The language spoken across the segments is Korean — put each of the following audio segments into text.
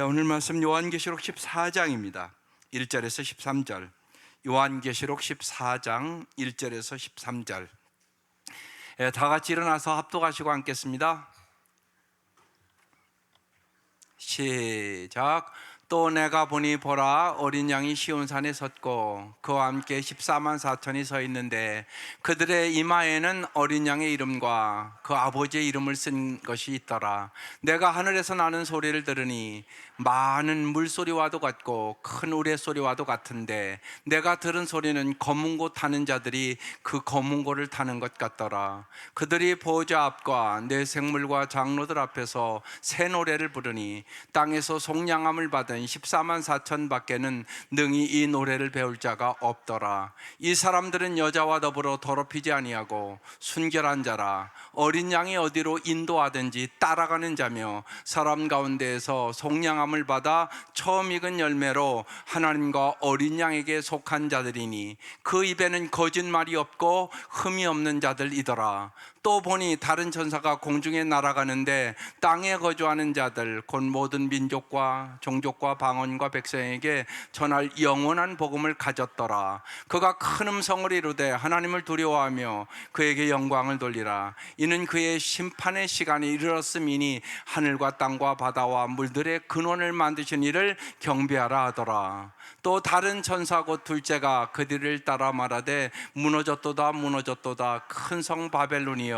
오늘 말씀 요한계시록 14장입니다. 1절에서 13절. 요한계시록 14장 1절에서 13절. 다 같이 일어나서 합독하시고 앉겠습니다. 시작. 또 내가 보니 보라, 어린 양이 시온산에 섰고 그와 함께 14만 4천이 서 있는데 그들의 이마에는 어린 양의 이름과 그 아버지의 이름을 쓴 것이 있더라. 내가 하늘에서 나는 소리를 들으니 많은 물소리와도 같고 큰 우레소리와도 같은데 내가 들은 소리는 검은 고 타는 자들이 그 검은 고를 타는 것 같더라. 그들이 보좌 앞과 내 생물과 장로들 앞에서 새 노래를 부르니 땅에서 속량함을 받은 14만 4천 밖에는 능히 이 노래를 배울 자가 없더라. 이 사람들은 여자와 더불어 더럽히지 아니하고 순결한 자라. 어린 양이 어디로 인도하든지 따라가는 자며 사람 가운데에서 속량함을 받아 처음 익은 열매로 하나님과 어린 양에게 속한 자들이니 그 입에는 거짓말이 없고 흠이 없는 자들이더라. 또 보니 다른 천사가 공중에 날아가는데 땅에 거주하는 자들 곧 모든 민족과 종족과 방언과 백성에게 전할 영원한 복음을 가졌더라. 그가 큰 음성을 이루되 하나님을 두려워하며 그에게 영광을 돌리라. 이는 그의 심판의 시간이 이르렀음이니 하늘과 땅과 바다와 물들의 근원을 만드신 이를 경배하라 하더라. 또 다른 천사 곧 둘째가 그들을 따라 말하되 무너졌도다 무너졌도다 큰 성 바벨론이여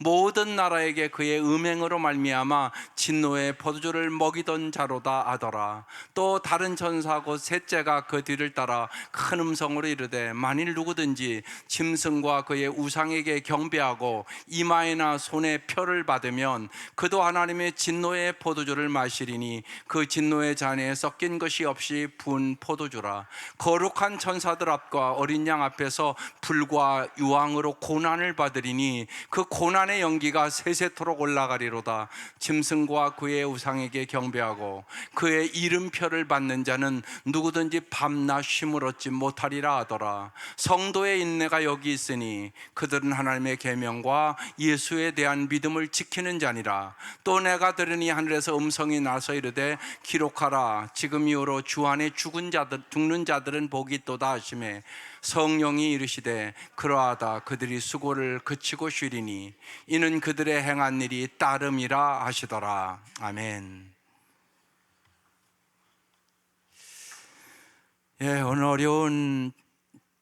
모든 나라에게 그의 음행으로 말미암아 진노의 포도주를 먹이던 자로다 하더라. 또 다른 천사 곧 셋째가 그 뒤를 따라 큰 음성으로 이르되 만일 누구든지 짐승과 그의 우상에게 경배하고 이마에나 손에 표를 받으면 그도 하나님의 진노의 포도주를 마시리니 그 진노의 잔에 섞인 것이 없이 부은 포도주라. 거룩한 천사들 앞과 어린 양 앞에서 불과 유황으로 고난을 받으리니 그 고난의 연기가 세세토록 올라가리로다. 짐승과 그의 우상에게 경배하고 그의 이름표를 받는 자는 누구든지 밤낮 쉼을 얻지 못하리라 하더라. 성도의 인내가 여기 있으니 그들은 하나님의 계명과 예수에 대한 믿음을 지키는 자니라. 또 내가 들으니 하늘에서 음성이 나서 이르되 기록하라. 지금 이후로 주 안에 죽는 자들은 복이 있도다 하시매 성령이 이르시되 그러하다. 그들이 수고를 그치고 쉬리니 이는 그들의 행한 일이 따름이라 하시더라. 아멘. 오늘 어려운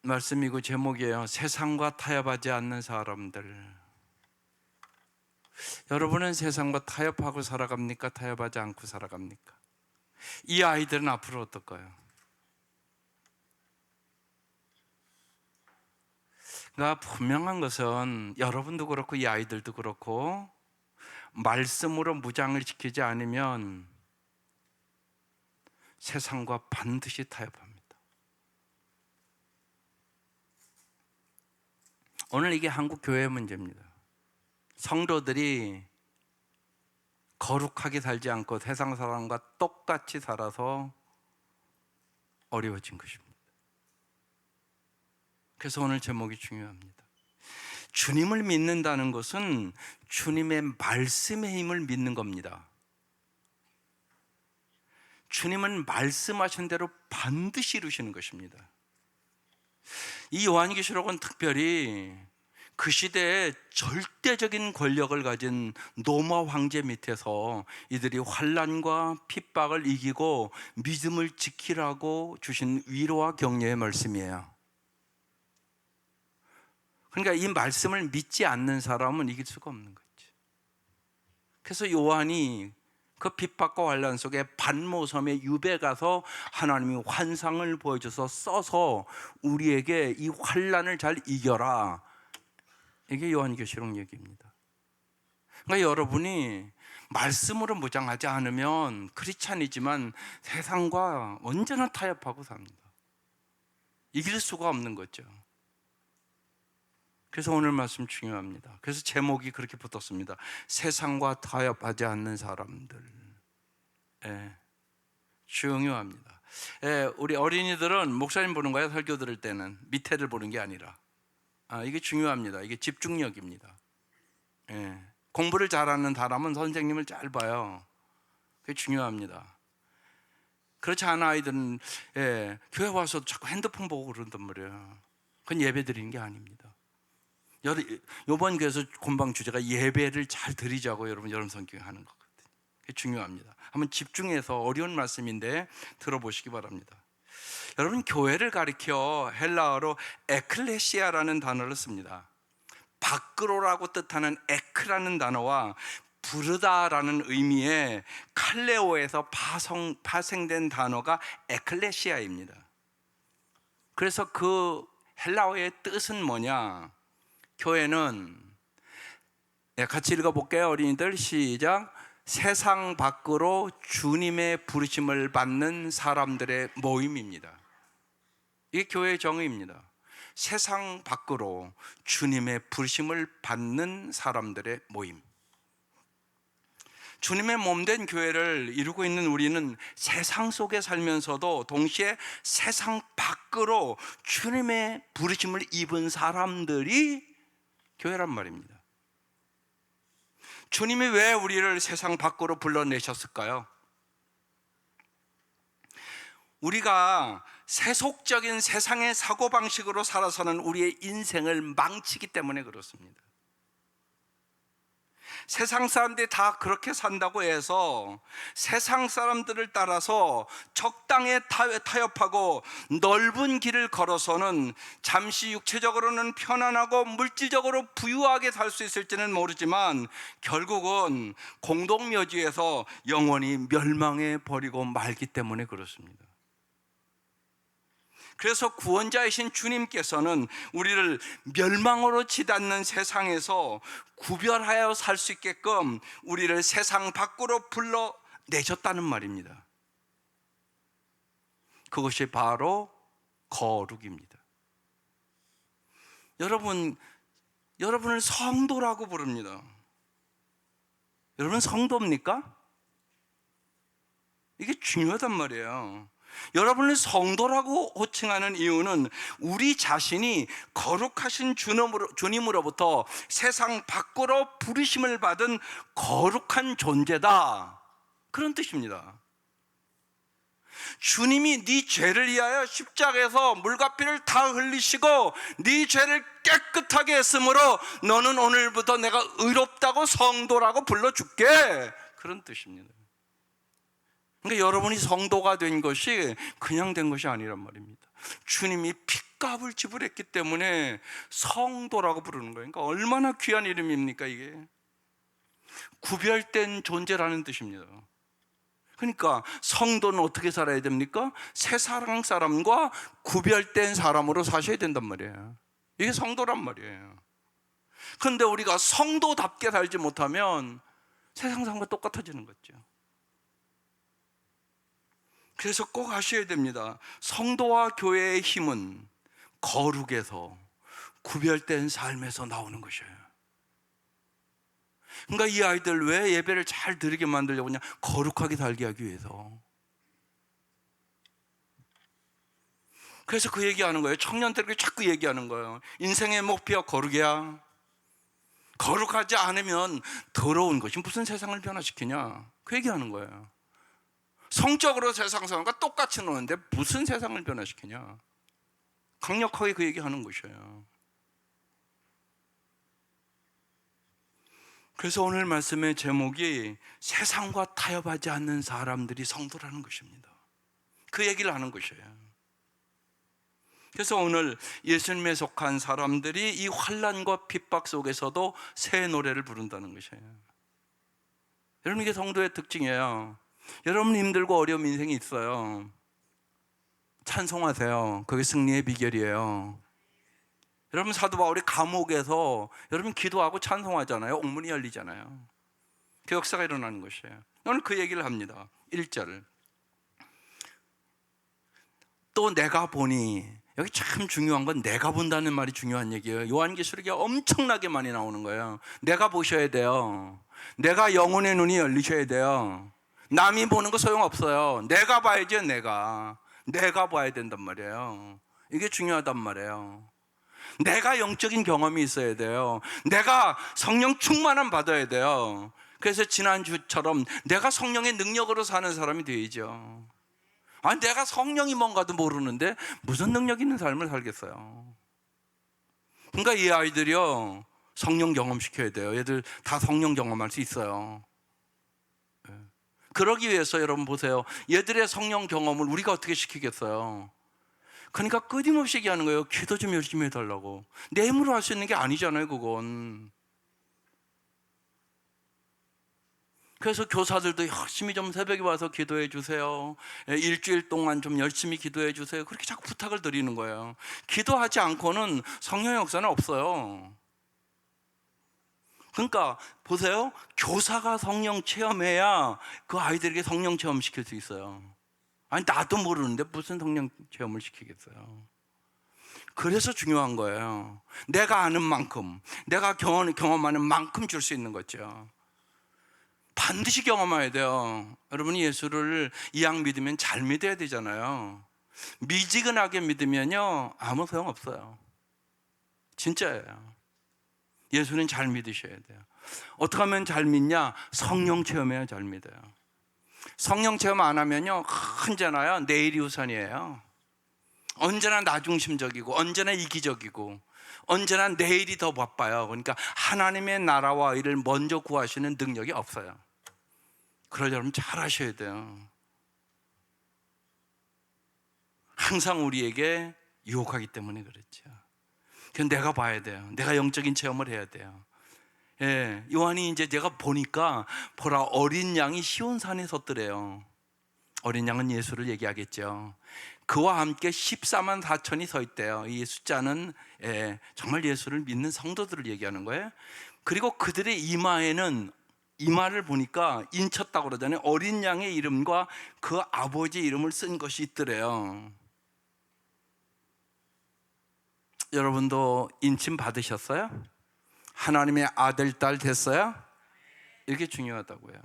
말씀이고 제목이에요. 세상과 타협하지 않는 사람들. 여러분은 세상과 타협하고 살아갑니까? 타협하지 않고 살아갑니까? 이 아이들은 앞으로 어떨까요? 그러니까 분명한 것은 여러분도 그렇고 이 아이들도 그렇고 말씀으로 무장을 지키지 않으면 세상과 반드시 타협합니다. 오늘 이게 한국 교회의 문제입니다. 성도들이 거룩하게 살지 않고 세상 사람과 똑같이 살아서 어려워진 것입니다. 그래서 오늘 제목이 중요합니다. 주님을 믿는다는 것은 주님의 말씀의 힘을 믿는 겁니다. 주님은 말씀하신 대로 반드시 이루시는 것입니다. 이 요한계시록은 특별히 그 시대에 절대적인 권력을 가진 로마 황제 밑에서 이들이 환난과 핍박을 이기고 믿음을 지키라고 주신 위로와 격려의 말씀이에요. 그러니까 이 말씀을 믿지 않는 사람은 이길 수가 없는 거죠. 그래서 요한이 그 핍박과 환난 속에 반모섬에 유배 가서 하나님이 환상을 보여줘서 써서 우리에게 이 환난을 잘 이겨라. 이게 요한계시록 얘기입니다. 그러니까 여러분이 말씀으로 무장하지 않으면 크리스찬이지만 세상과 언제나 타협하고 삽니다. 이길 수가 없는 거죠. 그래서 오늘 말씀 중요합니다. 그래서 제목이 그렇게 붙었습니다. 세상과 타협하지 않는 사람들. 중요합니다. 우리 어린이들은 목사님 보는 거예요. 설교 들을 때는 밑에를 보는 게 아니라. 이게 중요합니다. 이게 집중력입니다. 공부를 잘하는 사람은 선생님을 잘 봐요. 그게 중요합니다. 그렇지 않은 아이들은 교회 와서 자꾸 핸드폰 보고 그런단 말이에요. 그건 예배 드리는 게 아닙니다. 이번 교회에서 본방 주제가 예배를 잘 드리자고 여러분 성경에 하는 거거든요. 그게 중요합니다. 한번 집중해서 어려운 말씀인데 들어보시기 바랍니다. 여러분, 교회를 가리켜 헬라어로 에클레시아라는 단어를 씁니다. 밖으로라고 뜻하는 에크라는 단어와 부르다라는 의미의 칼레오에서 파생된 단어가 에클레시아입니다. 그래서 그 헬라어의 뜻은 뭐냐? 교회는, 같이 읽어볼게요. 어린이들 시작. 세상 밖으로 주님의 부르심을 받는 사람들의 모임입니다. 이게 교회의 정의입니다. 세상 밖으로 주님의 부르심을 받는 사람들의 모임. 주님의 몸된 교회를 이루고 있는 우리는 세상 속에 살면서도 동시에 세상 밖으로 주님의 부르심을 입은 사람들이 교회란 말입니다. 주님이 왜 우리를 세상 밖으로 불러내셨을까요? 우리가 세속적인 세상의 사고방식으로 살아서는 우리의 인생을 망치기 때문에 그렇습니다. 세상 사람들이 다 그렇게 산다고 해서 세상 사람들을 따라서 적당히 타협하고 넓은 길을 걸어서는 잠시 육체적으로는 편안하고 물질적으로 부유하게 살 수 있을지는 모르지만 결국은 공동묘지에서 영원히 멸망해 버리고 말기 때문에 그렇습니다. 그래서 구원자이신 주님께서는 우리를 멸망으로 치닫는 세상에서 구별하여 살 수 있게끔 우리를 세상 밖으로 불러내셨다는 말입니다. 그것이 바로 거룩입니다. 여러분을 성도라고 부릅니다. 여러분 성도입니까? 이게 중요하단 말이에요. 여러분을 성도라고 호칭하는 이유는 우리 자신이 거룩하신 주님으로부터 세상 밖으로 부르심을 받은 거룩한 존재다, 그런 뜻입니다. 주님이 네 죄를 위하여 십자가에서 물과 피를 다 흘리시고 네 죄를 깨끗하게 했으므로 너는 오늘부터 내가 의롭다고 성도라고 불러줄게, 그런 뜻입니다. 그러니까 여러분이 성도가 된 것이 그냥 된 것이 아니란 말입니다. 주님이 핏값을 지불했기 때문에 성도라고 부르는 거예요. 그러니까 얼마나 귀한 이름입니까 이게? 구별된 존재라는 뜻입니다. 그러니까 성도는 어떻게 살아야 됩니까? 세상 사람과 구별된 사람으로 사셔야 된단 말이에요. 이게 성도란 말이에요. 그런데 우리가 성도답게 살지 못하면 세상 사람과 똑같아지는 거죠. 그래서 꼭 아셔야 됩니다. 성도와 교회의 힘은 거룩에서, 구별된 삶에서 나오는 것이에요. 그러니까 이 아이들 왜 예배를 잘 드리게 만들려고 하냐? 거룩하게 살게 하기 위해서. 그래서 그 얘기하는 거예요. 청년들에게 자꾸 얘기하는 거예요. 인생의 목표가 거룩이야. 거룩하지 않으면 더러운 것이 무슨 세상을 변화시키냐, 그 얘기하는 거예요. 성적으로 세상 사람과 똑같이 노는데 무슨 세상을 변화시키냐, 강력하게 그 얘기하는 것이에요. 그래서 오늘 말씀의 제목이 세상과 타협하지 않는 사람들이 성도라는 것입니다. 그 얘기를 하는 것이에요. 그래서 오늘 예수님에 속한 사람들이 이 환난과 핍박 속에서도 새 노래를 부른다는 것이에요. 여러분, 이게 성도의 특징이에요. 여러분 힘들고 어려운 인생이 있어요. 찬송하세요. 그게 승리의 비결이에요. 여러분, 사도 바울이 감옥에서 여러분 기도하고 찬송하잖아요. 옥문이 열리잖아요. 그 역사가 일어나는 것이에요. 오늘 그 얘기를 합니다. 1절. 또 내가 보니, 여기 참 중요한 건 내가 본다는 말이 중요한 얘기예요. 요한계시록에 엄청나게 많이 나오는 거예요. 내가 보셔야 돼요. 내가 영혼의 눈이 열리셔야 돼요. 남이 보는 거 소용없어요. 내가 봐야죠. 내가 봐야 된단 말이에요. 이게 중요하단 말이에요. 내가 영적인 경험이 있어야 돼요. 내가 성령 충만함 받아야 돼요. 그래서 지난주처럼 내가 성령의 능력으로 사는 사람이 되죠. 아니 내가 성령이 뭔가도 모르는데 무슨 능력 있는 삶을 살겠어요. 그러니까 이 아이들이요 성령 경험시켜야 돼요. 얘들 다 성령 경험할 수 있어요. 그러기 위해서 여러분 보세요. 얘들의 성령 경험을 우리가 어떻게 시키겠어요? 그러니까 끊임없이 얘기하는 거예요. 기도 좀 열심히 해달라고. 내 힘으로 할 수 있는 게 아니잖아요, 그건. 그래서 교사들도 열심히 좀 새벽에 와서 기도해 주세요. 일주일 동안 좀 열심히 기도해 주세요. 그렇게 자꾸 부탁을 드리는 거예요. 기도하지 않고는 성령의 역사는 없어요. 그러니까 보세요. 교사가 성령 체험해야 그 아이들에게 성령 체험 시킬 수 있어요. 아니 나도 모르는데 무슨 성령 체험을 시키겠어요. 그래서 중요한 거예요. 내가 아는 만큼, 내가 경험하는 만큼 줄 수 있는 거죠. 반드시 경험해야 돼요. 여러분이 예수를 이왕 믿으면 잘 믿어야 되잖아요. 미지근하게 믿으면요 아무 소용 없어요. 진짜예요. 예수는 잘 믿으셔야 돼요. 어떻게 하면 잘 믿냐? 성령 체험해야 잘 믿어요. 성령 체험 안 하면요 언제나요 내일이 우선이에요. 언제나 나중심적이고 언제나 이기적이고 언제나 내일이 더 바빠요. 그러니까 하나님의 나라와 의를 먼저 구하시는 능력이 없어요. 그걸 여러분 잘 하셔야 돼요. 항상 우리에게 유혹하기 때문에 그렇죠. 그건 내가 봐야 돼요. 내가 영적인 체험을 해야 돼요. 예, 요한이 이제 내가 보니까 보라 어린 양이 시온산에 섰더래요. 어린 양은 예수를 얘기하겠죠. 그와 함께 14만 4천이 서 있대요. 이 숫자는 정말 예수를 믿는 성도들을 얘기하는 거예요. 그리고 그들의 이마에는 이마를 보니까 인쳤다고 그러잖아요. 어린 양의 이름과 그 아버지 이름을 쓴 것이 있더래요. 여러분도 인침 받으셨어요? 하나님의 아들, 딸 됐어요? 이게 중요하다고요.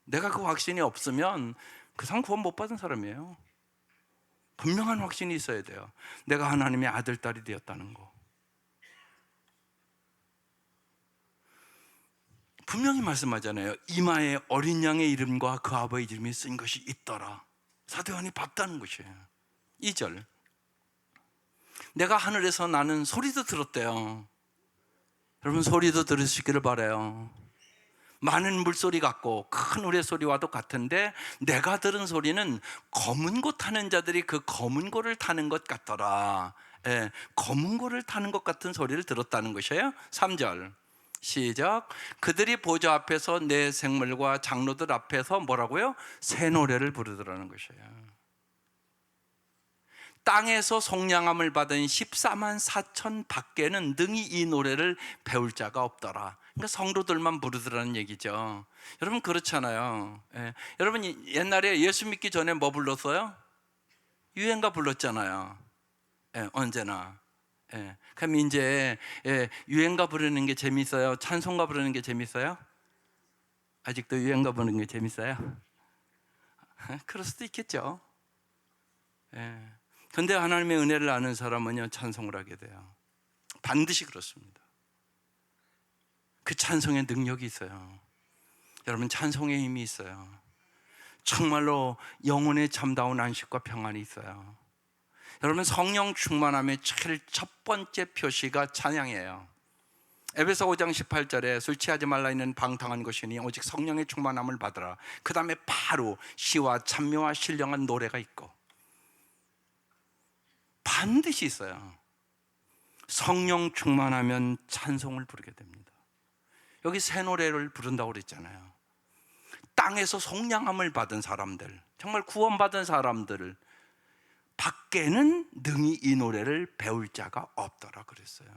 내가 그 확신이 없으면 그 사람 구원 못 받은 사람이에요. 분명한 확신이 있어야 돼요. 내가 하나님의 아들, 딸이 되었다는 거. 분명히 말씀하잖아요. 이마에 어린 양의 이름과 그 아버지 이름이 쓴 것이 있더라. 사도 요한이 봤다는 것이에요. 2절. 내가 하늘에서 나는 소리도 들었대요. 여러분 소리도 들으시기를 바라요. 많은 물소리 같고 큰 우레소리와도 같은데 내가 들은 소리는 검은 고 타는 자들이 그 검은 고를 타는 것 같더라. 검은 고를 타는 것 같은 소리를 들었다는 것이에요. 3절 시작. 그들이 보좌 앞에서 내 생물과 장로들 앞에서 뭐라고요? 새 노래를 부르더라는 것이에요. 땅에서 속량함을 받은 14만 4천 밖에는 능히 이 노래를 배울 자가 없더라. 그러니까 성도들만 부르더라는 얘기죠. 여러분 그렇잖아요. 여러분 옛날에 예수 믿기 전에 뭐 불렀어요? 유행가 불렀잖아요. 언제나. 그럼 이제 유행가 부르는 게 재밌어요? 찬송가 부르는 게 재밌어요? 아직도 유행가 부르는 게 재밌어요? 그럴 수도 있겠죠. 근데 하나님의 은혜를 아는 사람은요 찬송을 하게 돼요. 반드시 그렇습니다. 그 찬송의 능력이 있어요. 여러분 찬송의 힘이 있어요. 정말로 영혼의 참다운 안식과 평안이 있어요. 여러분 성령 충만함의 제일 첫 번째 표시가 찬양이에요. 에베소 5장 18절에 술 취하지 말라 있는 방탕한 것이니 오직 성령의 충만함을 받으라. 그 다음에 바로 시와 찬미와 신령한 노래가 있고 반드시 있어요. 성령 충만하면 찬송을 부르게 됩니다. 여기 새 노래를 부른다고 그랬잖아요. 땅에서 속량함을 받은 사람들, 정말 구원받은 사람들 밖에는 능히 이 노래를 배울 자가 없더라 그랬어요.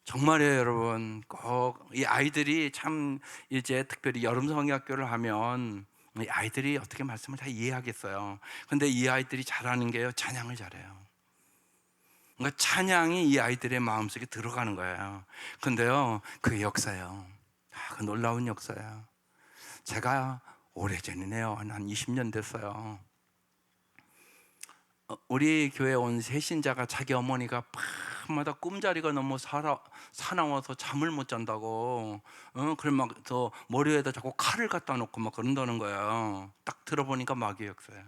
정말이에요, 여러분. 꼭 이 아이들이 참 이제 특별히 여름 성경학교를 하면 이 아이들이 어떻게 말씀을 다 이해하겠어요. 근데 이 아이들이 잘하는 게요, 찬양을 잘해요. 그러니까 찬양이 이 아이들의 마음속에 들어가는 거예요. 근데요, 그 역사요. 그 놀라운 역사야. 제가 오래전이네요. 한 20년 됐어요. 우리 교회 온 새신자가 자기 어머니가 밤마다 꿈자리가 너무 사나워서 잠을 못 잔다고, 그래 막 저 머리에다 자꾸 칼을 갖다 놓고 막 그런다는 거예요. 딱 들어보니까 마귀 역사야.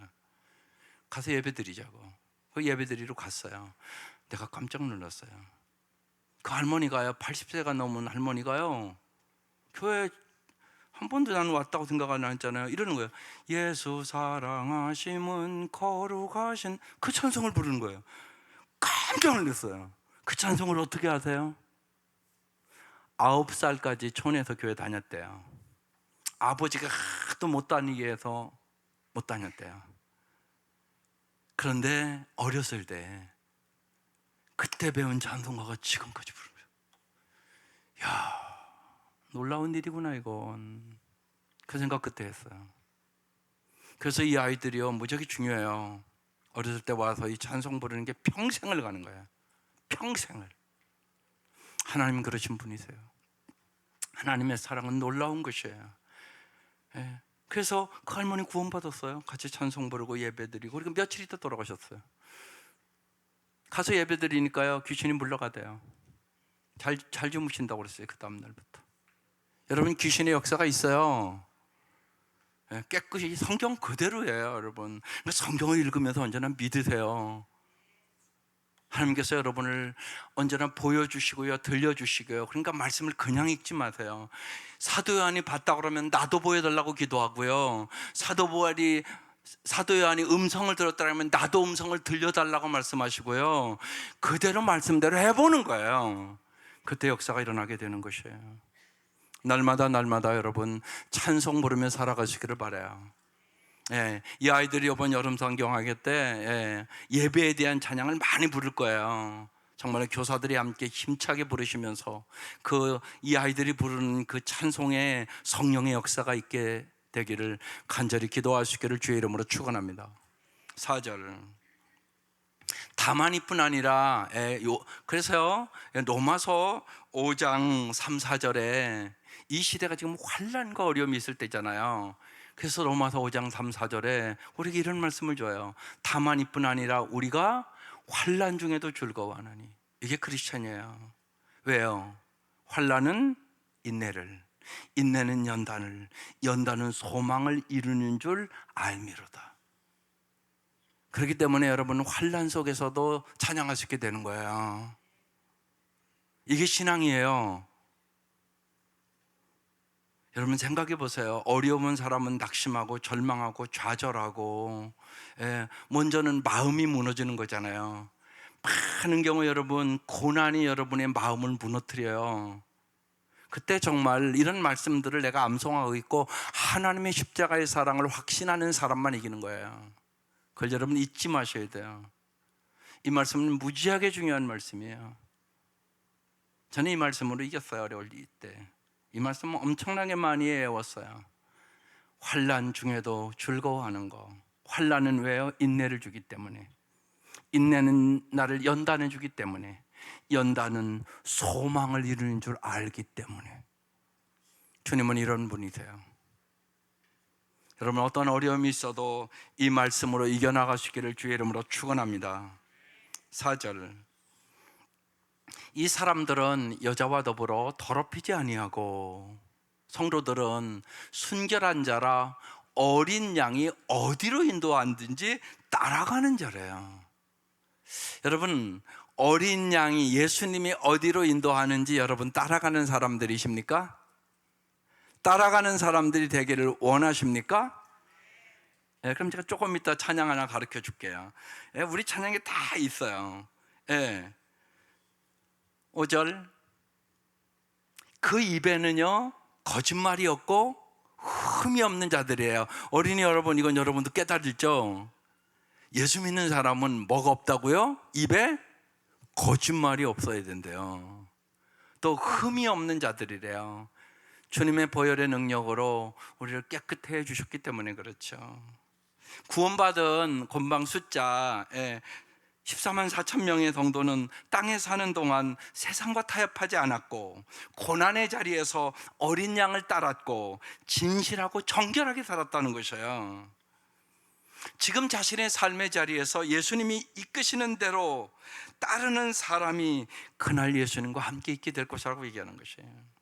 가서 예배드리자고. 그 예배드리러 갔어요. 내가 깜짝 놀랐어요. 그 할머니가요, 80세가 넘은 할머니가요, 교회 한 번도 나는 왔다고 생각 안 했잖아요. 이러는 거예요. 예수 사랑하심은 거룩하신, 그 찬송을 부르는 거예요. 깜짝 놀랐어요. 그 찬송을 어떻게 아세요? 9살까지 촌에서 교회 다녔대요. 아버지가 하도 못 다니게 해서 못 다녔대요. 그런데 어렸을 때 그때 배운 찬송가가 지금까지 부르는 거예요. 야, 놀라운 일이구나 이건. 그 생각 그때 했어요. 그래서 이 아이들이요, 무지하게 중요해요. 어렸을 때 와서 이 찬송 부르는 게 평생을 가는 거예요. 평생을. 하나님 그러신 분이세요. 하나님의 사랑은 놀라운 것이에요. 예. 그래서 그 할머니 구원받았어요. 같이 찬송 부르고 예배드리고. 그리고 며칠 있다 돌아가셨어요. 가서 예배드리니까요, 귀신이 물러가대요. 잘 주무신다고 그랬어요. 그 다음 날부터. 여러분, 귀신의 역사가 있어요. 깨끗이 성경 그대로예요, 여러분. 성경을 읽으면서 언제나 믿으세요. 하나님께서 여러분을 언제나 보여주시고요, 들려주시고요. 그러니까 말씀을 그냥 읽지 마세요. 사도 요한이 봤다 그러면 나도 보여달라고 기도하고요. 사도 요한이 음성을 들었다면 나도 음성을 들려달라고 말씀하시고요. 그대로 말씀대로 해보는 거예요. 그때 역사가 일어나게 되는 것이에요. 날마다 여러분 찬송 부르며 살아가시기를 바라요. 이 아이들이 이번 여름 성경학회 때 예배에 대한 찬양을 많이 부를 거예요. 정말 교사들이 함께 힘차게 부르시면서 이 아이들이 부르는 그 찬송에 성령의 역사가 있게 되기를 간절히 기도하시기를 주의 이름으로 축원합니다. 4절. 다만이뿐 아니라 그래서요, 로마서 5장 3, 4절에 이 시대가 지금 환난과 어려움이 있을 때잖아요. 그래서 로마서 5장 3, 4절에 우리에게 이런 말씀을 줘요. 다만이뿐 아니라 우리가 환난 중에도 즐거워하나니. 이게 크리스천이에요. 왜요? 환난은 인내를, 인내는 연단을, 연단은 소망을 이루는 줄 알미로다. 그렇기 때문에 여러분 환난 속에서도 찬양할 수 있게 되는 거예요. 이게 신앙이에요. 여러분 생각해 보세요. 어려운 사람은 낙심하고 절망하고 좌절하고, 먼저는 마음이 무너지는 거잖아요. 많은 경우 여러분 고난이 여러분의 마음을 무너뜨려요. 그때 정말 이런 말씀들을 내가 암송하고 있고 하나님의 십자가의 사랑을 확신하는 사람만 이기는 거예요. 그걸 여러분 잊지 마셔야 돼요. 이 말씀은 무지하게 중요한 말씀이에요. 저는 이 말씀으로 이겼어요. 어려울 때. 이 말씀은 엄청나게 많이 외웠어요. 환난 중에도 즐거워하는 거. 환난은 왜요? 인내를 주기 때문에. 인내는 나를 연단해 주기 때문에. 연단은 소망을 이루는 줄 알기 때문에. 주님은 이런 분이세요. 여러분 어떤 어려움이 있어도 이 말씀으로 이겨나가시기를 주의 이름으로 축원합니다. 4절. 이 사람들은 여자와 더불어 더럽히지 아니하고, 성도들은 순결한 자라 어린 양이 어디로 인도하든지 따라가는 자래요. 여러분 어린 양이 예수님이 어디로 인도하는지 여러분 따라가는 사람들이십니까? 따라가는 사람들이 되기를 원하십니까? 그럼 제가 조금 이따 찬양 하나 가르쳐 줄게요. 우리 찬양에 다 있어요. 5절. 그 입에는요 거짓말이 없고 흠이 없는 자들이에요. 어린이 여러분, 이건 여러분도 깨달으죠? 예수 믿는 사람은 뭐가 없다고요? 입에 거짓말이 없어야 된대요. 또 흠이 없는 자들이래요. 주님의 보혈의 능력으로 우리를 깨끗해 해 주셨기 때문에 그렇죠. 구원받은 건방 숫자 14만 4천 명의 성도는 땅에 사는 동안 세상과 타협하지 않았고, 고난의 자리에서 어린 양을 따랐고 진실하고 정결하게 살았다는 것이에요. 지금 자신의 삶의 자리에서 예수님이 이끄시는 대로 따르는 사람이 그날 예수님과 함께 있게 될 것이라고 얘기하는 것이에요.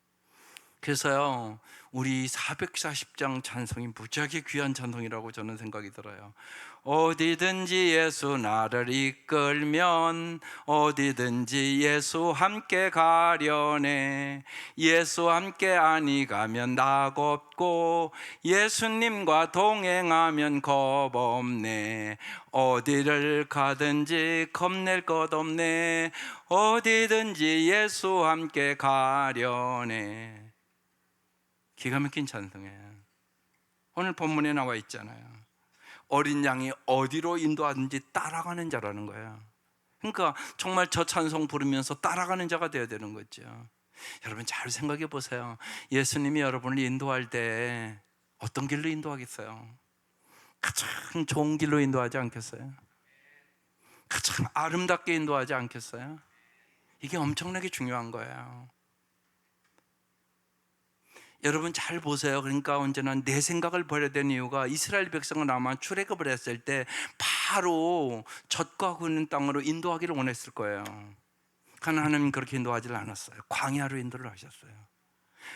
그래서요, 우리 440장 찬송이 무지하게 귀한 찬송이라고 저는 생각이 들어요. 어디든지 예수 나를 이끌면 어디든지 예수 함께 가려네. 예수 함께 아니 가면 낙 없고 예수님과 동행하면 겁 없네. 어디를 가든지 겁낼 것 없네. 어디든지 예수 함께 가려네. 기가 막힌 찬송이에요. 오늘 본문에 나와 있잖아요. 어린 양이 어디로 인도하든지 따라가는 자라는 거예요. 그러니까 정말 저 찬송 부르면서 따라가는 자가 되어야 되는 거죠. 여러분 잘 생각해 보세요. 예수님이 여러분을 인도할 때 어떤 길로 인도하겠어요? 가장 좋은 길로 인도하지 않겠어요? 가장 아름답게 인도하지 않겠어요? 이게 엄청나게 중요한 거예요. 여러분 잘 보세요. 그러니까 언제나 내 생각을 버려야 되는 이유가 이스라엘 백성은 아마 출애굽을 했을 때 바로 젖과 흐르는 땅으로 인도하기를 원했을 거예요. 그러나 하나님은 그렇게 인도하지 않았어요. 광야로 인도를 하셨어요.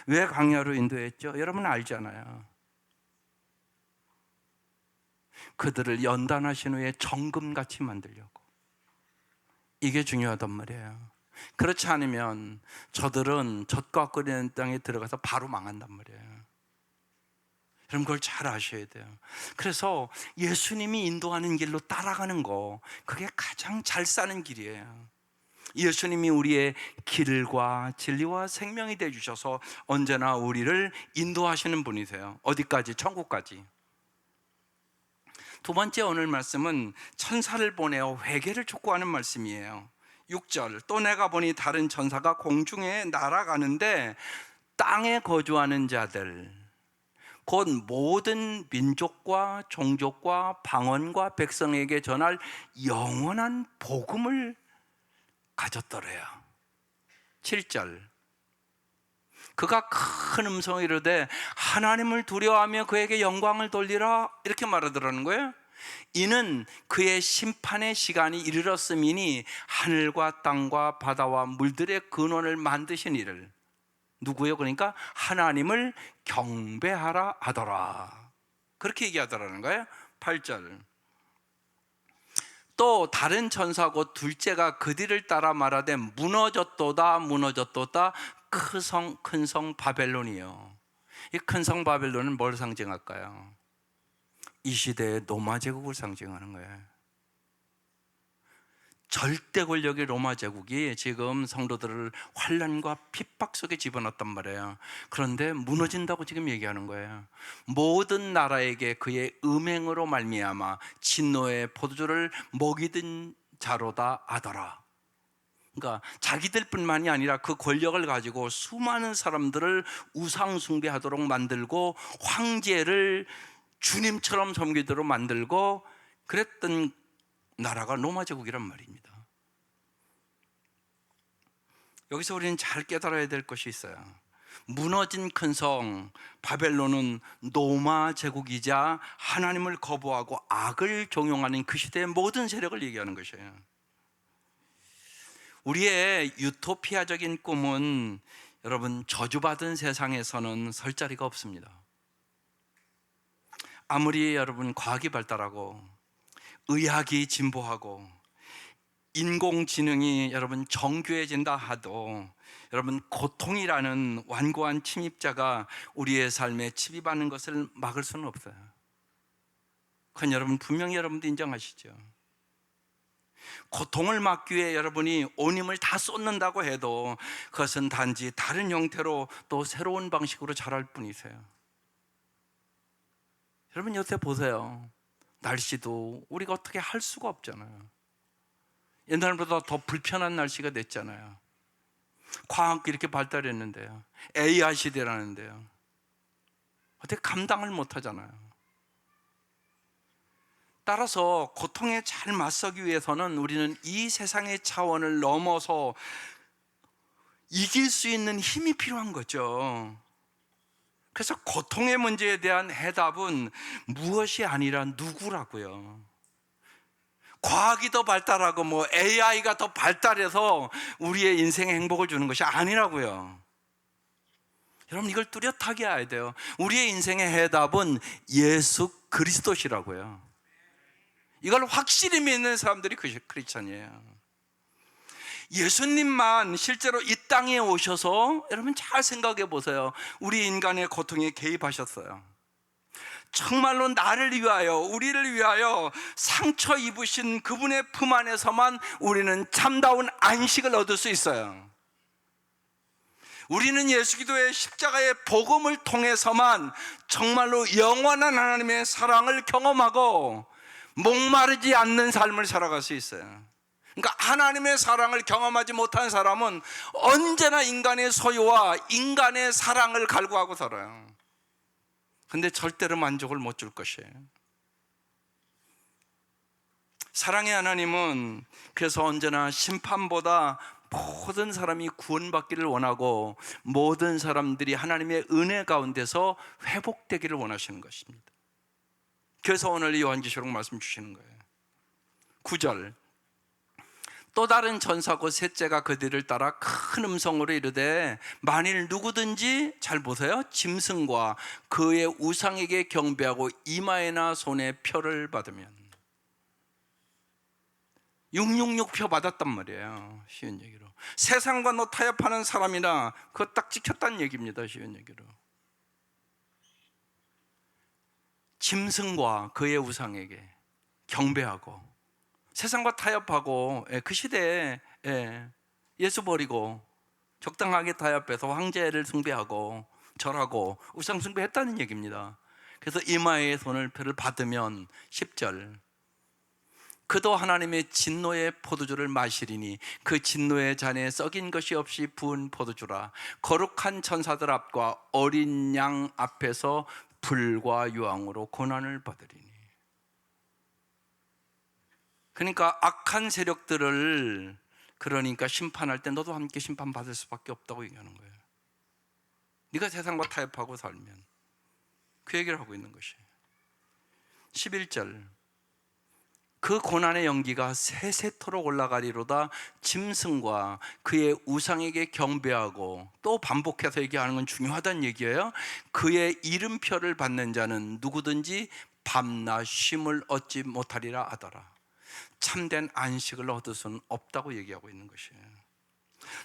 왜 광야로 인도했죠? 여러분 알잖아요. 그들을 연단하신 후에 정금같이 만들려고. 이게 중요하단 말이에요. 그렇지 않으면 저들은 젖과 끓이는 땅에 들어가서 바로 망한단 말이에요. 여러분 그걸 잘 아셔야 돼요. 그래서 예수님이 인도하는 길로 따라가는 거, 그게 가장 잘 사는 길이에요. 예수님이 우리의 길과 진리와 생명이 되어 주셔서 언제나 우리를 인도하시는 분이세요. 어디까지? 천국까지. 두 번째 오늘 말씀은 천사를 보내어 회개를 촉구하는 말씀이에요. 6절, 또 내가 보니 다른 천사가 공중에 날아가는데 땅에 거주하는 자들 곧 모든 민족과 종족과 방언과 백성에게 전할 영원한 복음을 가졌더래요. 7절, 그가 큰 음성으로 이르되 하나님을 두려워하며 그에게 영광을 돌리라, 이렇게 말하더라는 거예요. 이는 그의 심판의 시간이 이르렀음이니 하늘과 땅과 바다와 물들의 근원을 만드신 이를, 누구요? 그러니까 하나님을 경배하라 하더라, 그렇게 얘기하더라는 거예요. 8절, 또 다른 천사 곧 둘째가 그 뒤를 따라 말하되 무너졌도다 무너졌도다 큰 성 바벨론이요. 이 큰 성 바벨론은 뭘 상징할까요? 이 시대의 로마 제국을 상징하는 거예요. 절대 권력의 로마 제국이 지금 성도들을 환난과 핍박 속에 집어넣었단 말이에요. 그런데 무너진다고 지금 얘기하는 거예요. 모든 나라에게 그의 음행으로 말미암아 진노의 포도주를 먹이던 자로다 하더라. 그러니까 자기들뿐만이 아니라 그 권력을 가지고 수많은 사람들을 우상 숭배하도록 만들고 황제를 주님처럼 섬기도록 만들고 그랬던 나라가 로마 제국이란 말입니다. 여기서 우리는 잘 깨달아야 될 것이 있어요. 무너진 큰 성 바벨론은 로마 제국이자 하나님을 거부하고 악을 종용하는 그 시대의 모든 세력을 얘기하는 것이에요. 우리의 유토피아적인 꿈은 여러분 저주받은 세상에서는 설 자리가 없습니다. 아무리 여러분 과학이 발달하고 의학이 진보하고 인공지능이 여러분 정교해진다 하도 여러분 고통이라는 완고한 침입자가 우리의 삶에 침입하는 것을 막을 수는 없어요. 그건 여러분 분명히 여러분도 인정하시죠. 고통을 막기 위해 여러분이 온 힘을 다 쏟는다고 해도 그것은 단지 다른 형태로 또 새로운 방식으로 자랄 뿐이세요. 여러분 요새 보세요. 날씨도 우리가 어떻게 할 수가 없잖아요. 옛날보다 더 불편한 날씨가 됐잖아요. 과학이 이렇게 발달했는데요. AI 시대라는데요. 어떻게 감당을 못하잖아요. 따라서 고통에 잘 맞서기 위해서는 우리는 이 세상의 차원을 넘어서 이길 수 있는 힘이 필요한 거죠. 그래서 고통의 문제에 대한 해답은 무엇이 아니라 누구라고요. 과학이 더 발달하고 AI가 더 발달해서 우리의 인생에 행복을 주는 것이 아니라고요. 여러분, 이걸 뚜렷하게 알아야 돼요. 우리의 인생의 해답은 예수 그리스도시라고요. 이걸 확실히 믿는 사람들이 크리스찬이에요. 예수님만 실제로 이 땅에 오셔서 여러분 잘 생각해 보세요. 우리 인간의 고통에 개입하셨어요. 정말로 나를 위하여, 우리를 위하여 상처 입으신 그분의 품 안에서만 우리는 참다운 안식을 얻을 수 있어요. 우리는 예수 기도의 십자가의 복음을 통해서만 정말로 영원한 하나님의 사랑을 경험하고 목마르지 않는 삶을 살아갈 수 있어요. 그러니까 하나님의 사랑을 경험하지 못한 사람은 언제나 인간의 소유와 인간의 사랑을 갈구하고 살아요. 근데 절대로 만족을 못 줄 것이에요. 사랑의 하나님은 그래서 언제나 심판보다 모든 사람이 구원받기를 원하고 모든 사람들이 하나님의 은혜 가운데서 회복되기를 원하시는 것입니다. 그래서 오늘 요한계시록 말씀 주시는 거예요. 9절, 또 다른 천사 곧 셋째가 그들을 따라 큰 음성으로 이르되 만일 누구든지, 잘 보세요, 짐승과 그의 우상에게 경배하고 이마에나 손에 표를 받으면, 666표 받았단 말이에요. 쉬운 얘기로 세상과 너 타협하는 사람이나 그거 딱 지켰다는 얘기입니다. 쉬운 얘기로 짐승과 그의 우상에게 경배하고 세상과 타협하고, 그 시대에 예수 버리고 적당하게 타협해서 황제를 숭배하고 절하고 우상 숭배했다는 얘기입니다. 그래서 이마에 손을 표를 받으면 10절, 그도 하나님의 진노의 포도주를 마시리니 그 진노의 잔에 썩인 것이 없이 부은 포도주라. 거룩한 천사들 앞과 어린 양 앞에서 불과 유황으로 고난을 받으리니. 그러니까 악한 세력들을 그러니까 심판할 때 너도 함께 심판받을 수밖에 없다고 얘기하는 거예요. 네가 세상과 타협하고 살면, 그 얘기를 하고 있는 것이에요. 11절, 그 고난의 연기가 세세토록 올라가리로다. 짐승과 그의 우상에게 경배하고, 또 반복해서 얘기하는 건 중요하다는 얘기예요. 그의 이름표를 받는 자는 누구든지 밤낮 쉼을 얻지 못하리라 하더라. 참된 안식을 얻을 수는 없다고 얘기하고 있는 것이에요.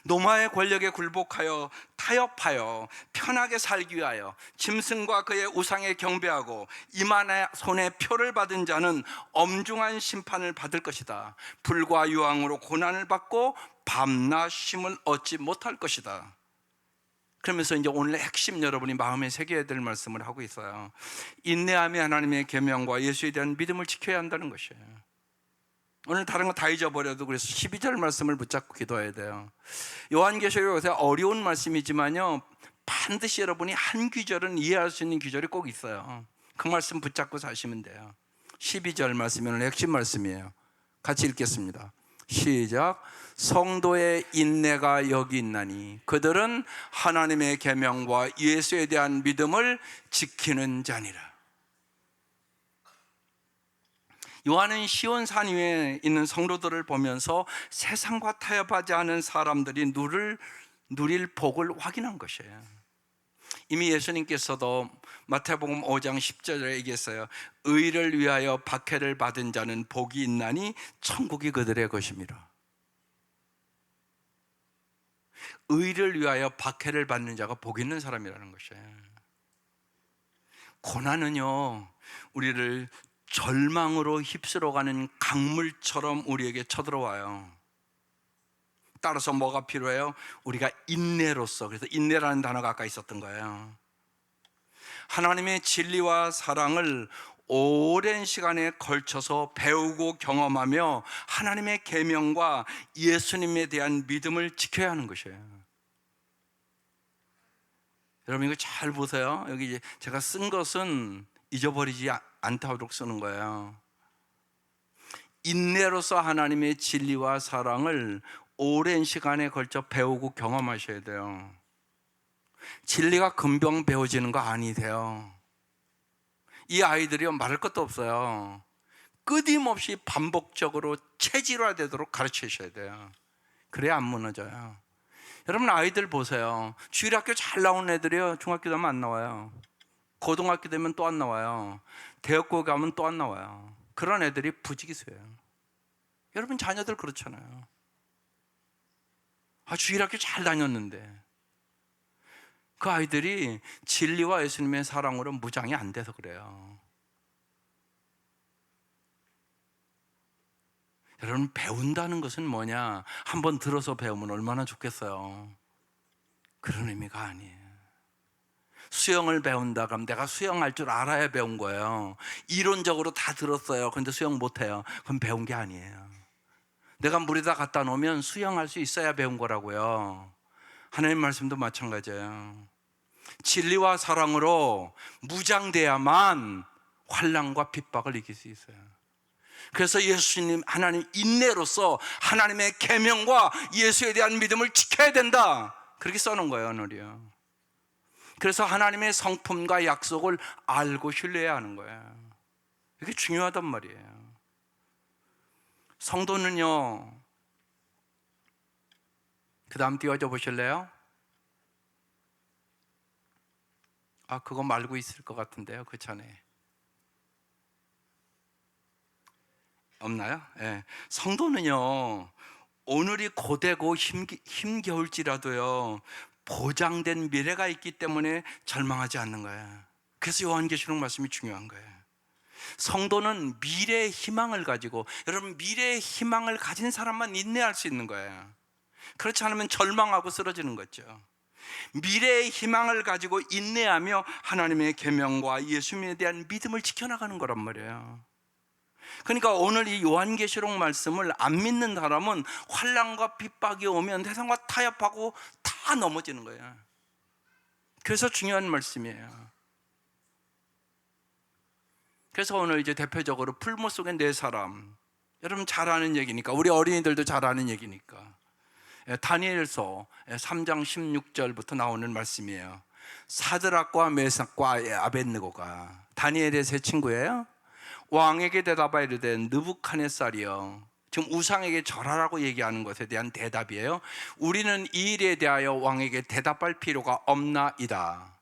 노마의 권력에 굴복하여 타협하여 편하게 살기 위하여 짐승과 그의 우상에 경배하고 이마나 손에 표를 받은 자는 엄중한 심판을 받을 것이다. 불과 유황으로 고난을 받고 밤낮 쉼을 얻지 못할 것이다. 그러면서 이제 오늘 핵심 여러분이 마음에 새겨야 될 말씀을 하고 있어요. 인내하며 하나님의 계명과 예수에 대한 믿음을 지켜야 한다는 것이에요. 오늘 다른 거 다 잊어버려도 그래서 12절 말씀을 붙잡고 기도해야 돼요. 요한계시록 요새 어려운 말씀이지만요, 반드시 여러분이 한 귀절은 이해할 수 있는 귀절이 꼭 있어요. 그 말씀 붙잡고 사시면 돼요. 12절 말씀이 오늘 핵심 말씀이에요. 같이 읽겠습니다. 시작. 성도의 인내가 여기 있나니 그들은 하나님의 계명과 예수에 대한 믿음을 지키는 자니라. 요한은 시온산 위에 있는 성도들을 보면서 세상과 타협하지 않은 사람들이 누릴 복을 확인한 것이에요. 이미 예수님께서도 마태복음 5장 10절에 얘기했어요. 의를 위하여 박해를 받은 자는 복이 있나니 천국이 그들의 것입니다. 의를 위하여 박해를 받는 자가 복 있는 사람이라는 것이에요. 고난은요, 우리를 절망으로 휩쓸어가는 강물처럼 우리에게 쳐들어와요. 따라서 뭐가 필요해요? 우리가 인내로서, 그래서 인내라는 단어가 아까 있었던 거예요. 하나님의 진리와 사랑을 오랜 시간에 걸쳐서 배우고 경험하며 하나님의 계명과 예수님에 대한 믿음을 지켜야 하는 것이에요. 여러분 이거 잘 보세요. 여기 제가 쓴 것은 잊어버리지 않도록 쓰는 거예요. 인내로서 하나님의 진리와 사랑을 오랜 시간에 걸쳐 배우고 경험하셔야 돼요. 진리가 금방 배워지는 거 아니세요. 이 아이들이요, 말할 것도 없어요. 끊임없이 반복적으로 체질화되도록 가르치셔야 돼요. 그래야 안 무너져요. 여러분, 아이들 보세요. 주일학교 잘 나오는 애들이요, 중학교 되면 안 나와요. 고등학교 되면 또 안 나와요. 대학교 가면 또 안 나와요. 그런 애들이 부지기수예요. 여러분, 자녀들 그렇잖아요. 주일학교 잘 다녔는데 그 아이들이 진리와 예수님의 사랑으로 무장이 안 돼서 그래요. 여러분, 배운다는 것은 뭐냐? 한번 들어서 배우면 얼마나 좋겠어요. 그런 의미가 아니에요. 수영을 배운다 그러면 내가 수영할 줄 알아야 배운 거예요. 이론적으로 다 들었어요. 근데 수영 못해요. 그럼 배운 게 아니에요. 내가 물에다 갖다 놓으면 수영할 수 있어야 배운 거라고요. 하나님 말씀도 마찬가지예요. 진리와 사랑으로 무장돼야만 환난과 핍박을 이길 수 있어요. 그래서 예수님, 하나님 인내로서 하나님의 계명과 예수에 대한 믿음을 지켜야 된다, 그렇게 써놓은 거예요, 오늘이요. 그래서 하나님의 성품과 약속을 알고 신뢰해야 하는 거예요. 이게 중요하단 말이에요. 성도는요, 그 다음 띄워줘 보실래요? 그거 말고 있을 것 같은데요, 그 전에. 없나요? 네. 성도는요, 오늘이 고되고 힘겨울지라도요, 보장된 미래가 있기 때문에 절망하지 않는 거예요. 그래서 요한계시록 말씀이 중요한 거예요. 성도는 미래의 희망을 가지고, 여러분, 미래의 희망을 가진 사람만 인내할 수 있는 거예요. 그렇지 않으면 절망하고 쓰러지는 거죠. 미래의 희망을 가지고 인내하며 하나님의 계명과 예수님에 대한 믿음을 지켜나가는 거란 말이에요. 그러니까 오늘 이 요한계시록 말씀을 안 믿는 사람은 환난과 핍박이 오면 세상과 타협하고 다 넘어지는 거예요. 그래서 중요한 말씀이에요. 그래서 오늘 이제 대표적으로 풀무 속의 네 사람, 여러분 잘 아는 얘기니까, 우리 어린이들도 잘 아는 얘기니까, 다니엘서 3장 16절부터 나오는 말씀이에요. 사드락과 메삭과 아벳느고가, 다니엘의 세 친구예요. 왕에게 대답하여 이르되 느부갓네살이여, 지금 우상에게 절하라고 얘기하는 것에 대한 대답이에요. 우리는 이 일에 대하여 왕에게 대답할 필요가 없나이다.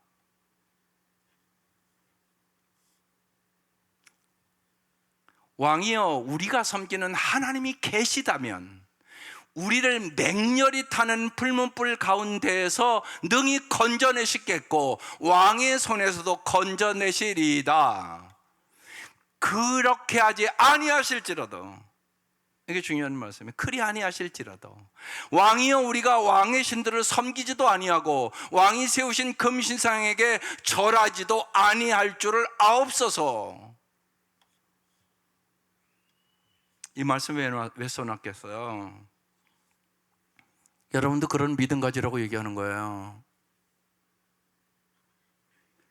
왕이여, 우리가 섬기는 하나님이 계시다면 우리를 맹렬히 타는 풀문불 가운데에서 능히 건져내시겠고 왕의 손에서도 건져내시리이다. 그렇게 하지 아니하실지라도, 이게 중요한 말씀이에요. 그리 아니하실지라도, 왕이여, 우리가 왕의 신들을 섬기지도 아니하고 왕이 세우신 금신상에게 절하지도 아니할 줄을 아옵소서. 이 말씀 왜 써놨겠어요? 여러분도 그런 믿음 가지라고 얘기하는 거예요.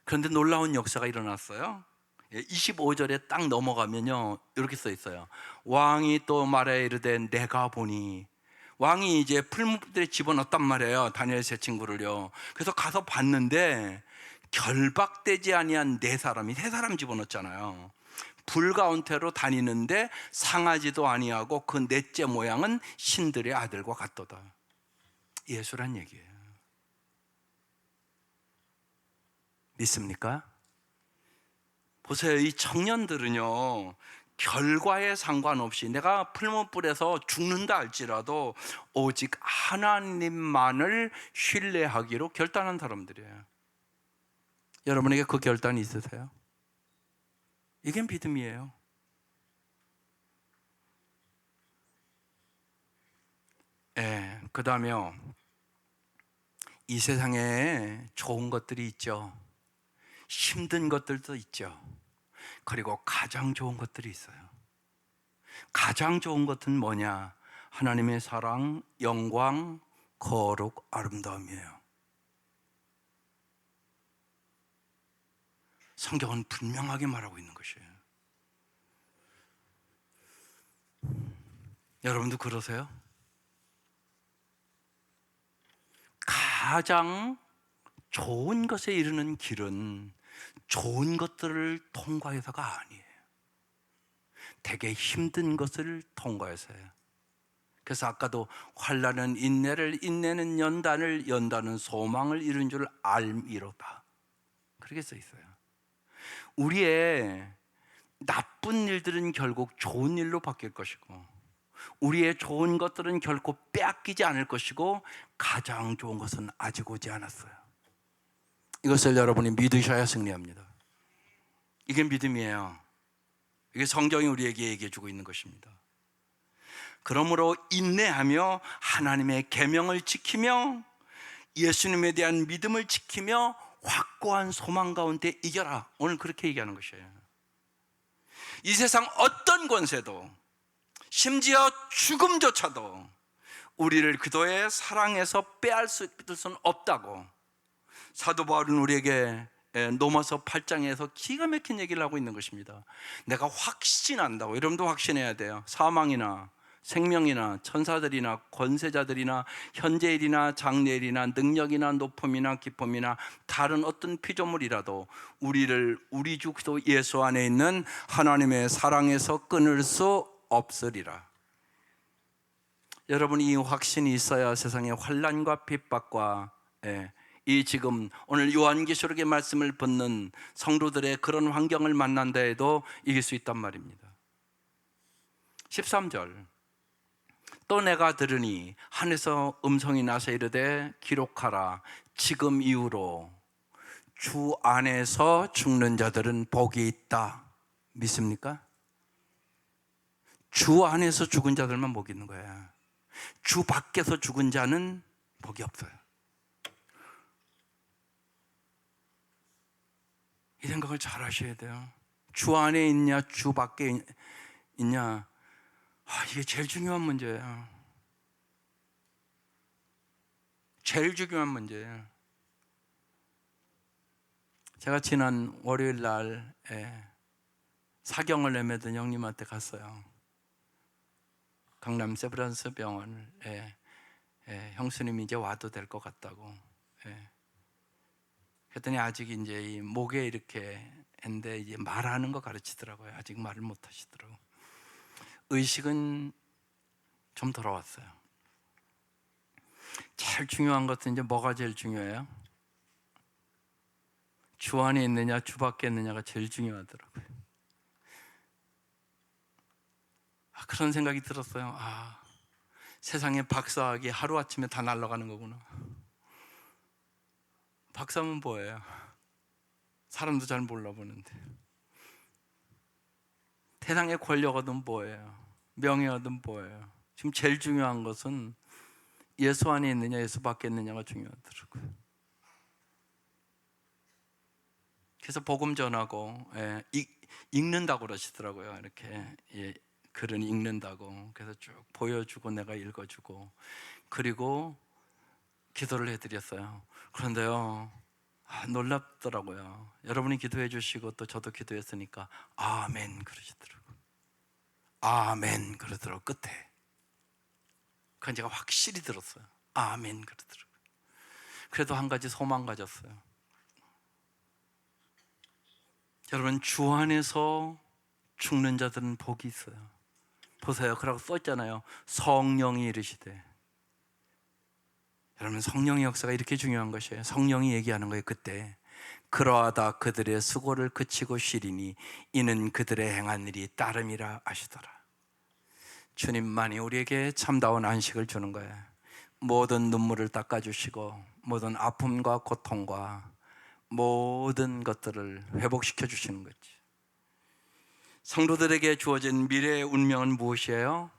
그런데 놀라운 역사가 일어났어요. 25절에 딱 넘어가면요, 이렇게 써 있어요. 왕이 또 말하여 이르되 내가 보니, 왕이 이제 풀무불에 집어넣었단 말이에요, 다니엘 세 친구를요. 그래서 가서 봤는데 결박되지 아니한 네 사람이, 세 사람 집어넣었잖아요. 불 가운데로 다니는데 상하지도 아니하고 그 넷째 모양은 신들의 아들과 같도다. 예수란 얘기예요. 믿습니까? 보세요, 이 청년들은요, 결과에 상관없이 내가 풀무불에서 죽는다 할지라도 오직 하나님만을 신뢰하기로 결단한 사람들이에요. 여러분에게 그 결단이 있으세요? 이게 믿음이에요. 그 다음에요, 이 세상에 좋은 것들이 있죠. 힘든 것들도 있죠. 그리고 가장 좋은 것들이 있어요. 가장 좋은 것은 뭐냐? 하나님의 사랑, 영광, 거룩, 아름다움이에요. 성경은 분명하게 말하고 있는 것이에요. 여러분도 그러세요? 가장 좋은 것에 이르는 길은 좋은 것들을 통과해서가 아니에요. 되게 힘든 것을 통과해서요. 그래서 아까도 환난은 인내를, 인내는 연단을, 연단은 소망을 이룬 줄 알미로다, 그렇게 써 있어요. 우리의 나쁜 일들은 결국 좋은 일로 바뀔 것이고, 우리의 좋은 것들은 결코 빼앗기지 않을 것이고, 가장 좋은 것은 아직 오지 않았어요. 이것을 여러분이 믿으셔야 승리합니다. 이게 믿음이에요. 이게 성경이 우리에게 얘기해 주고 있는 것입니다. 그러므로 인내하며 하나님의 계명을 지키며 예수님에 대한 믿음을 지키며 확고한 소망 가운데 이겨라. 오늘 그렇게 얘기하는 것이에요. 이 세상 어떤 권세도, 심지어 죽음조차도 우리를 그도의 사랑에서 빼앗을 수는 없다고 사도 바울은 우리에게 로마서 8장에서 기가 막힌 얘기를 하고 있는 것입니다. 내가 확신한다고. 여러분도 확신해야 돼요. 사망이나 생명이나 천사들이나 권세자들이나 현재일이나 장래일이나 능력이나 높음이나 기쁨이나 다른 어떤 피조물이라도 우리를 우리 주 그리스도 예수 안에 있는 하나님의 사랑에서 끊을 수 없으리라. 여러분, 이 확신이 있어야 세상의 환난과 핍박과 이 지금 오늘 요한계시록의 말씀을 듣는 성도들의 그런 환경을 만난다 해도 이길 수 있단 말입니다. 13절, 또 내가 들으니 하늘에서 음성이 나서 이르되 기록하라. 지금 이후로 주 안에서 죽는 자들은 복이 있다. 믿습니까? 주 안에서 죽은 자들만 복이 있는 거야. 주 밖에서 죽은 자는 복이 없어요. 이 생각을 잘 하셔야 돼요. 주 안에 있냐 주 밖에 있냐, 이게 제일 중요한 문제예요. 제일 중요한 문제예요. 제가 지난 월요일 날에 사경을 내매던 형님한테 갔어요. 강남 세브란스 병원에 형수님이 이제 와도 될 것 같다고. 그랬더니 아직 이제 이 목에 이렇게 했는데 이제 말하는 거 가르치더라고요. 아직 말을 못 하시더라고요. 의식은 좀 돌아왔어요. 제일 중요한 것은 이제 뭐가 제일 중요해요? 주 안에 있느냐 주 밖에 있느냐가 제일 중요하더라고요. 그런 생각이 들었어요. 세상에 박사학위 하루아침에 다 날아가는 거구나. 박사면 뭐예요? 사람도 잘 몰라보는데. 세상에 권력 얻으면 뭐예요? 명예 얻으면 뭐예요? 지금 제일 중요한 것은 예수 안에 있느냐 예수 밖에 있느냐가 중요하더라고요. 그래서 복음 전하고 읽는다고 그러시더라고요. 이렇게 글은 읽는다고. 그래서 쭉 보여주고 내가 읽어주고 그리고 기도를 해드렸어요. 그런데요, 놀랍더라고요. 여러분이 기도해 주시고 또 저도 기도했으니까 아멘 그러시더라고요. 아멘 그러더라고요. 끝에. 그건 제가 확실히 들었어요. 아멘 그러더라고요. 그래도 한 가지 소망 가졌어요. 여러분, 주 안에서 죽는 자들은 복이 있어요. 보세요. 그러고 써있잖아요. 성령이 이르시되. 여러분, 성령의 역사가 이렇게 중요한 것이에요. 성령이 얘기하는 거예요. 그때 그러하다 그들의 수고를 그치고 쉬리니 이는 그들의 행한 일이 따름이라 하시더라. 주님만이 우리에게 참다운 안식을 주는 거예요. 모든 눈물을 닦아주시고 모든 아픔과 고통과 모든 것들을 회복시켜 주시는 거지. 성도들에게 주어진 미래의 운명은 무엇이에요?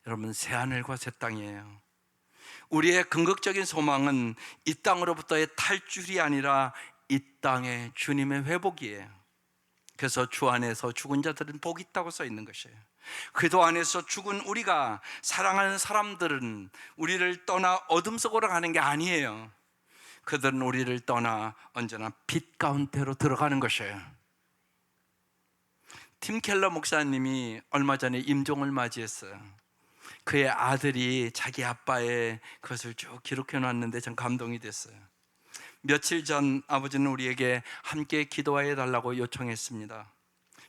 여러분, 새하늘과 새 땅이에요. 우리의 궁극적인 소망은 이 땅으로부터의 탈출이 아니라 이 땅의 주님의 회복이에요. 그래서 주 안에서 죽은 자들은 복이 있다고 써 있는 것이에요. 그도 안에서 죽은 우리가 사랑하는 사람들은 우리를 떠나 어둠 속으로 가는 게 아니에요. 그들은 우리를 떠나 언제나 빛 가운데로 들어가는 것이에요. 팀 켈러 목사님이 얼마 전에 임종을 맞이했어요. 그의 아들이 자기 아빠의 그것을 쭉 기록해 놨는데 전 감동이 됐어요. 며칠 전 아버지는 우리에게 함께 기도해 달라고 요청했습니다.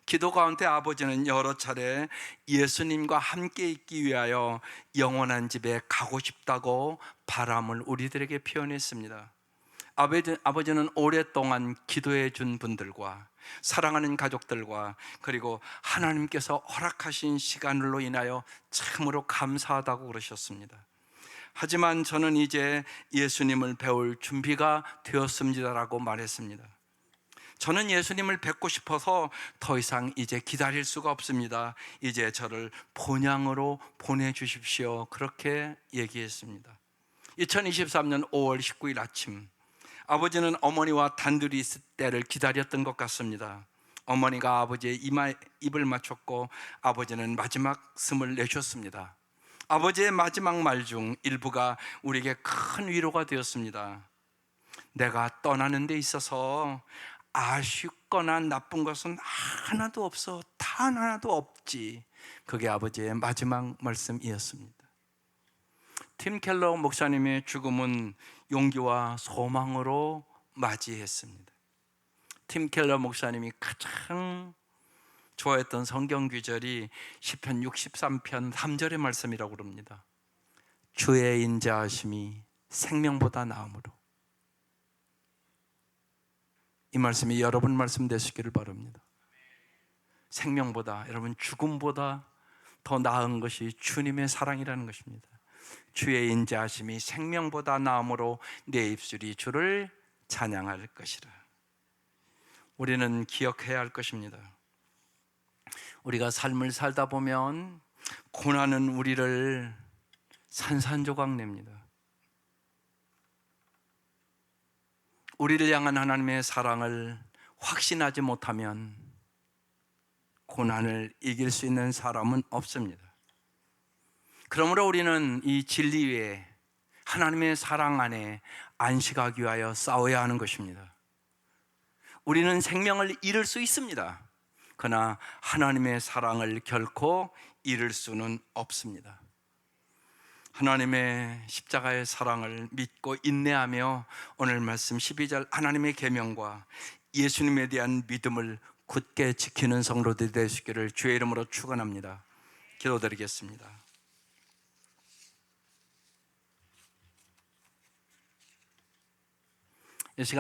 기도 가운데 아버지는 여러 차례 예수님과 함께 있기 위하여 영원한 집에 가고 싶다고 바람을 우리들에게 표현했습니다. 아버지는 오랫동안 기도해 준 분들과 사랑하는 가족들과 그리고 하나님께서 허락하신 시간으로 인하여 참으로 감사하다고 그러셨습니다. 하지만 저는 이제 예수님을 배울 준비가 되었습니다라고 말했습니다. 저는 예수님을 뵙고 싶어서 더 이상 이제 기다릴 수가 없습니다. 이제 저를 본향으로 보내주십시오. 그렇게 얘기했습니다. 2023년 5월 19일 아침, 아버지는 어머니와 단둘이 있을 때를 기다렸던 것 같습니다. 어머니가 아버지의 이마에 입을 맞췄고 아버지는 마지막 숨을 내쉬었습니다. 아버지의 마지막 말 중 일부가 우리에게 큰 위로가 되었습니다. 내가 떠나는 데 있어서 아쉽거나 나쁜 것은 하나도 없어. 단 하나도 없지. 그게 아버지의 마지막 말씀이었습니다. 팀 켈러 목사님의 죽음은 용기와 소망으로 맞이했습니다. 팀 켈러 목사님이 가장 좋아했던 성경 구절이 시편 63편 3절의 말씀이라고 그럽니다. 주의 인자하심이 생명보다 나음으로. 이 말씀이 여러분 말씀 되시기를 바랍니다. 생명보다, 여러분 죽음보다 더 나은 것이 주님의 사랑이라는 것입니다. 주의 인자하심이 생명보다 나음으로 내 입술이 주를 찬양할 것이라. 우리는 기억해야 할 것입니다. 우리가 삶을 살다 보면 고난은 우리를 산산조각 냅니다. 우리를 향한 하나님의 사랑을 확신하지 못하면 고난을 이길 수 있는 사람은 없습니다. 그러므로 우리는 이 진리 위에 하나님의 사랑 안에 안식하기 위하여 싸워야 하는 것입니다. 우리는 생명을 잃을 수 있습니다. 그러나 하나님의 사랑을 결코 잃을 수는 없습니다. 하나님의 십자가의 사랑을 믿고 인내하며 오늘 말씀 12절 하나님의 계명과 예수님에 대한 믿음을 굳게 지키는 성도들이 되시기를 주의 이름으로 축원합니다. 기도드리겠습니다. 이 시간